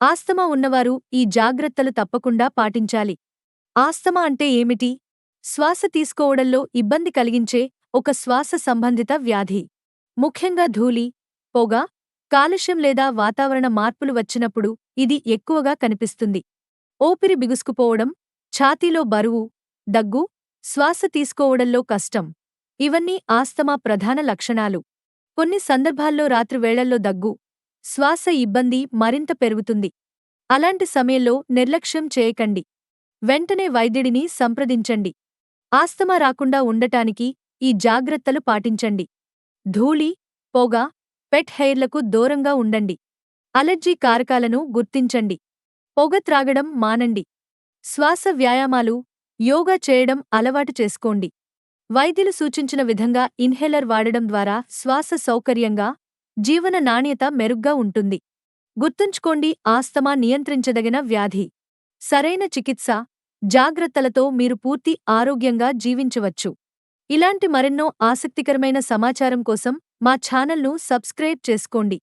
Asthma ఉన్నవారు ఈ జాగ్రత్తలు తప్పకుండా పాటించాలి. ఆస్తమా అంటే ఏమిటి? శ్వాస తీసుకోవడంలో ఇబ్బంది కలిగించే ఒక శ్వాస సంబంధిత వ్యాధి. ముఖ్యంగా ధూళి, పొగ, కాలుష్యం లేదా వాతావరణ మార్పులు వచ్చినప్పుడు ఇది ఎక్కువగా కనిపిస్తుంది. ఊపిరి బిగుసుకుపోవడం, ఛాతీలో బరువు, దగ్గు, శ్వాస తీసుకోవడంలో కష్టం. ఇవన్నీ ఆస్తమా ప్రధాన లక్షణాలు. కొన్ని సందర్భాల్లో రాత్రి వేళల్లో దగ్గు, శ్వాస ఇబ్బంది మరింత పెరుగుతుంది. అలాంటి సమయంలో నిర్లక్ష్యం చేయకండి. వెంటనే వైద్యుడిని సంప్రదించండి. ఆస్తమా రాకుండా ఉండటానికి ఈ జాగ్రత్తలు పాటించండి. ధూళి, పొగ, పెట్ హెయిర్లకు దూరంగా ఉండండి. అలెర్జీ కారకాలను గుర్తించండి. పొగ త్రాగడం మానండి. శ్వాస వ్యాయామాలు, యోగా చేయడం అలవాటు చేసుకోండి. వైద్యులు సూచించిన విధంగా ఇన్హేలర్ వాడడం ద్వారా శ్వాస సౌకర్యంగా, జీవన నాణ్యత మెరుగ్గా ఉంటుంది. గుర్తుంచుకోండి, ఆస్తమా నియంత్రించదగిన వ్యాధి. సరైన చికిత్స, జాగ్రత్తలతో మీరు పూర్తి ఆరోగ్యంగా జీవించవచ్చు. ఇలాంటి మరెన్నో ఆసక్తికరమైన సమాచారం కోసం మా ఛానల్ను సబ్స్క్రైబ్ చేసుకోండి.